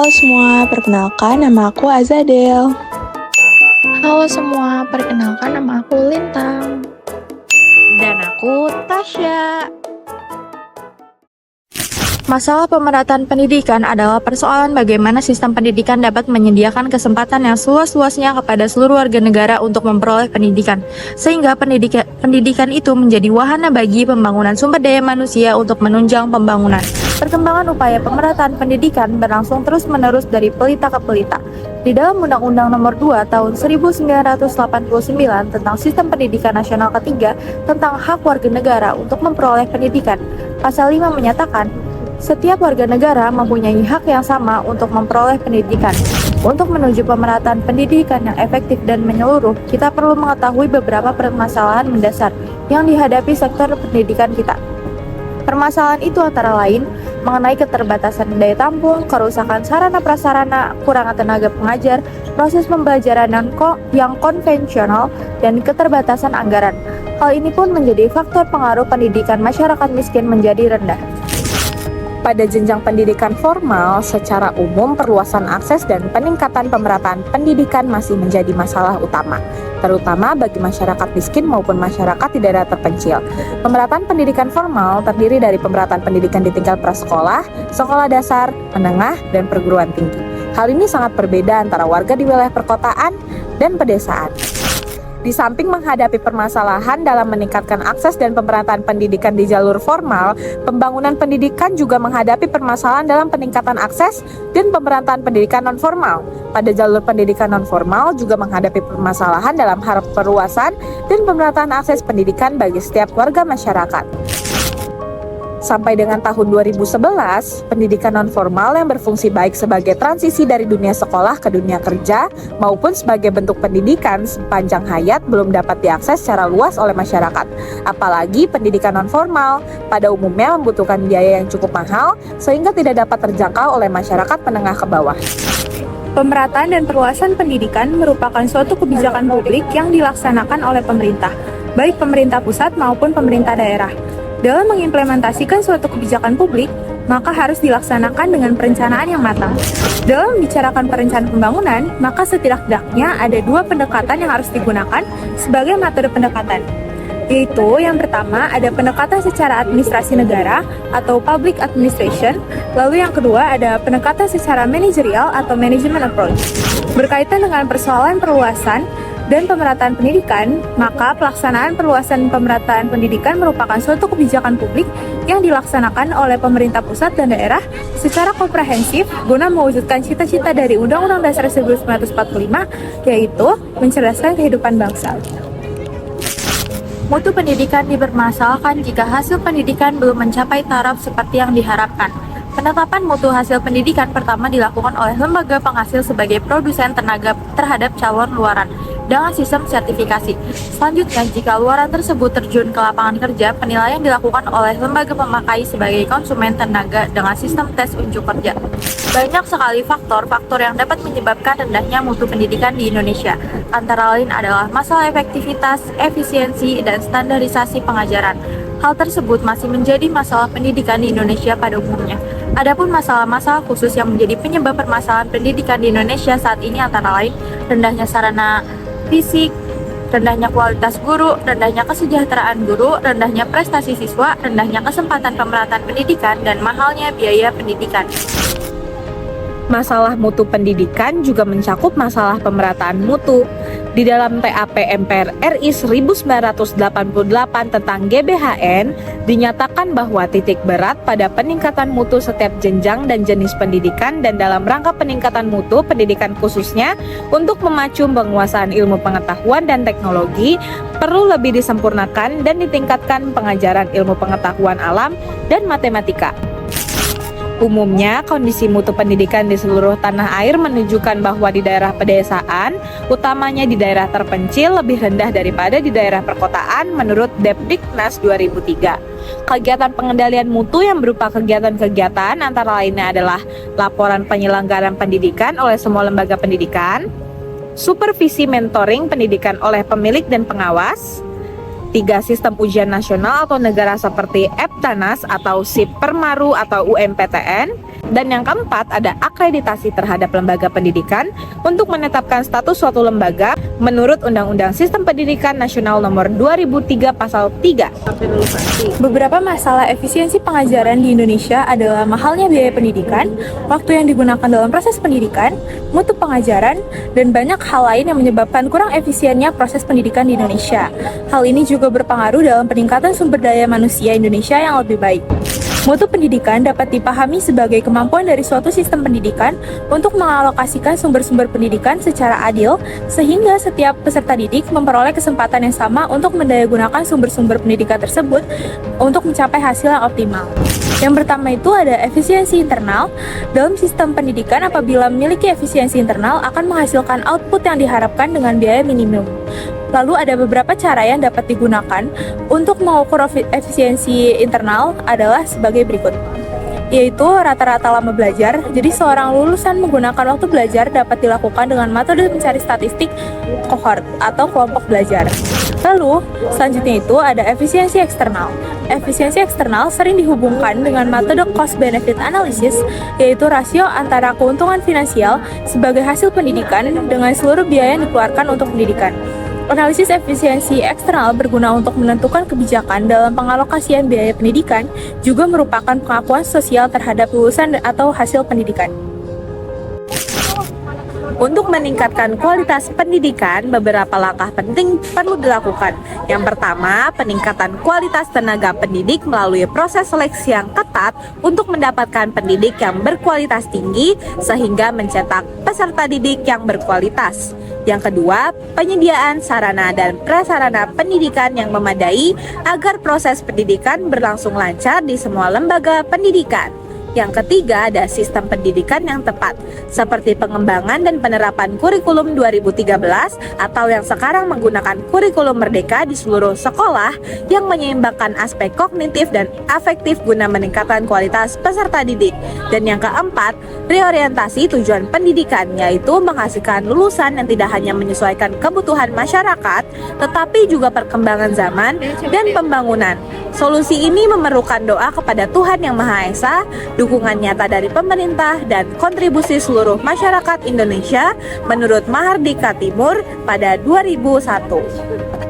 Halo semua, perkenalkan nama aku Azadel. Halo semua, perkenalkan nama aku Lintang. Dan aku Tasya. Masalah pemerataan pendidikan adalah persoalan bagaimana sistem pendidikan dapat menyediakan kesempatan yang seluas-luasnya kepada seluruh warga negara untuk memperoleh pendidikan, sehingga pendidikan itu menjadi wahana bagi pembangunan sumber daya manusia untuk menunjang pembangunan. Perkembangan upaya pemerataan pendidikan berlangsung terus-menerus dari pelita ke pelita. Di dalam Undang-Undang Nomor 2 Tahun 1989 tentang Sistem Pendidikan Nasional Ketiga tentang hak warga negara untuk memperoleh pendidikan, Pasal 5 menyatakan, setiap warga negara mempunyai hak yang sama untuk memperoleh pendidikan. Untuk menuju pemerataan pendidikan yang efektif dan menyeluruh, kita perlu mengetahui beberapa permasalahan mendasar yang dihadapi sektor pendidikan kita. Permasalahan itu antara lain mengenai keterbatasan daya tampung, kerusakan sarana prasarana, kurangnya tenaga pengajar, proses pembelajaran yang konvensional, dan keterbatasan anggaran. Hal ini pun menjadi faktor pengaruh pendidikan masyarakat miskin menjadi rendah. Pada jenjang pendidikan formal, secara umum perluasan akses dan peningkatan pemerataan pendidikan masih menjadi masalah utama, terutama bagi masyarakat miskin maupun masyarakat di daerah terpencil. Pemerataan pendidikan formal terdiri dari pemerataan pendidikan di tingkat prasekolah, sekolah dasar, menengah, dan perguruan tinggi. Hal ini sangat berbeda antara warga di wilayah perkotaan dan pedesaan. Di samping menghadapi permasalahan dalam meningkatkan akses dan pemerataan pendidikan di jalur formal, pembangunan pendidikan juga menghadapi permasalahan dalam peningkatan akses dan pemerataan pendidikan non-formal. Pada jalur pendidikan non-formal juga menghadapi permasalahan dalam hal perluasan dan pemerataan akses pendidikan bagi setiap warga masyarakat. Sampai dengan tahun 2011, pendidikan non-formal yang berfungsi baik sebagai transisi dari dunia sekolah ke dunia kerja maupun sebagai bentuk pendidikan sepanjang hayat belum dapat diakses secara luas oleh masyarakat. Apalagi pendidikan non-formal pada umumnya membutuhkan biaya yang cukup mahal sehingga tidak dapat terjangkau oleh masyarakat menengah ke bawah. Pemerataan dan perluasan pendidikan merupakan suatu kebijakan publik yang dilaksanakan oleh pemerintah, baik pemerintah pusat maupun pemerintah daerah. Dalam mengimplementasikan suatu kebijakan publik, maka harus dilaksanakan dengan perencanaan yang matang. Dalam membicarakan perencanaan pembangunan, maka setidak-tidaknya ada dua pendekatan yang harus digunakan sebagai metode pendekatan. Yaitu yang pertama ada pendekatan secara administrasi negara atau public administration, lalu yang kedua ada pendekatan secara manajerial atau management approach. Berkaitan dengan persoalan perluasan dan pemerataan pendidikan, maka pelaksanaan perluasan pemerataan pendidikan merupakan suatu kebijakan publik yang dilaksanakan oleh pemerintah pusat dan daerah secara komprehensif guna mewujudkan cita-cita dari Undang-Undang Dasar 1945, yaitu mencerdaskan kehidupan bangsa. Mutu pendidikan dipermasalahkan jika hasil pendidikan belum mencapai taraf seperti yang diharapkan. Penetapan mutu hasil pendidikan pertama dilakukan oleh lembaga penghasil sebagai produsen tenaga terhadap calon luaran dengan sistem sertifikasi. Selanjutnya, jika luaran tersebut terjun ke lapangan kerja, penilaian dilakukan oleh lembaga pemakai sebagai konsumen tenaga dengan sistem tes unjuk kerja. Banyak sekali faktor yang dapat menyebabkan rendahnya mutu pendidikan di Indonesia. Antara lain adalah masalah efektivitas, efisiensi, dan standarisasi pengajaran. Hal tersebut masih menjadi masalah pendidikan di Indonesia pada umumnya. Adapun masalah-masalah khusus yang menjadi penyebab permasalahan pendidikan di Indonesia saat ini antara lain rendahnya sarana fisik, rendahnya kualitas guru, rendahnya kesejahteraan guru, rendahnya prestasi siswa, rendahnya kesempatan pemerataan pendidikan, dan mahalnya biaya pendidikan. Masalah mutu pendidikan juga mencakup masalah pemerataan mutu. Di dalam TAP MPR RI 1988 tentang GBHN, dinyatakan bahwa titik berat pada peningkatan mutu setiap jenjang dan jenis pendidikan dan dalam rangka peningkatan mutu pendidikan khususnya untuk memacu penguasaan ilmu pengetahuan dan teknologi perlu lebih disempurnakan dan ditingkatkan pengajaran ilmu pengetahuan alam dan matematika. Umumnya, kondisi mutu pendidikan di seluruh tanah air menunjukkan bahwa di daerah pedesaan, utamanya di daerah terpencil, lebih rendah daripada di daerah perkotaan menurut Depdiknas 2003. Kegiatan pengendalian mutu yang berupa kegiatan-kegiatan antara lainnya adalah laporan penyelenggaraan pendidikan oleh semua lembaga pendidikan, supervisi mentoring pendidikan oleh pemilik dan pengawas, 3 sistem ujian nasional atau negara seperti EBTANAS atau SIP Permaru atau UMPTN, Dan yang keempat ada akreditasi terhadap lembaga pendidikan untuk menetapkan status suatu lembaga menurut Undang-Undang Sistem Pendidikan Nasional Nomor 2003 Pasal 3. Beberapa masalah efisiensi pengajaran di Indonesia adalah mahalnya biaya pendidikan, waktu yang digunakan dalam proses pendidikan, mutu pengajaran, dan banyak hal lain yang menyebabkan kurang efisiennya proses pendidikan di Indonesia. Hal ini juga berpengaruh dalam peningkatan sumber daya manusia Indonesia yang lebih baik. Mutu pendidikan dapat dipahami sebagai kemampuan dari suatu sistem pendidikan untuk mengalokasikan sumber-sumber pendidikan secara adil, sehingga setiap peserta didik memperoleh kesempatan yang sama untuk mendayagunakan sumber-sumber pendidikan tersebut untuk mencapai hasil yang optimal. Yang pertama itu ada efisiensi internal. Dalam sistem pendidikan, apabila memiliki efisiensi internal akan menghasilkan output yang diharapkan dengan biaya minimum. Lalu ada beberapa cara yang dapat digunakan untuk mengukur efisiensi internal adalah sebagai berikut, yaitu rata-rata lama belajar. Jadi seorang lulusan menggunakan waktu belajar dapat dilakukan dengan metode mencari statistik cohort atau kelompok belajar. Lalu selanjutnya itu ada efisiensi eksternal. Efisiensi eksternal sering dihubungkan dengan metode cost benefit analysis, yaitu rasio antara keuntungan finansial sebagai hasil pendidikan dengan seluruh biaya yang dikeluarkan untuk pendidikan. Analisis efisiensi eksternal berguna untuk menentukan kebijakan dalam pengalokasian biaya pendidikan, juga merupakan pengakuan sosial terhadap lulusan atau hasil pendidikan. Untuk meningkatkan kualitas pendidikan, beberapa langkah penting perlu dilakukan. Yang pertama, peningkatan kualitas tenaga pendidik melalui proses seleksi yang ketat untuk mendapatkan pendidik yang berkualitas tinggi sehingga mencetak peserta didik yang berkualitas. Yang kedua, penyediaan sarana dan prasarana pendidikan yang memadai agar proses pendidikan berlangsung lancar di semua lembaga pendidikan. Yang ketiga, ada sistem pendidikan yang tepat, seperti pengembangan dan penerapan kurikulum 2013 atau yang sekarang menggunakan kurikulum merdeka di seluruh sekolah yang menyeimbangkan aspek kognitif dan afektif guna meningkatkan kualitas peserta didik. Dan yang keempat, reorientasi tujuan pendidikan, yaitu menghasilkan lulusan yang tidak hanya menyesuaikan kebutuhan masyarakat, tetapi juga perkembangan zaman dan pembangunan. Solusi ini memerlukan doa kepada Tuhan Yang Maha Esa, dukungan nyata dari pemerintah, dan kontribusi seluruh masyarakat Indonesia menurut Mahardika Timur pada 2001.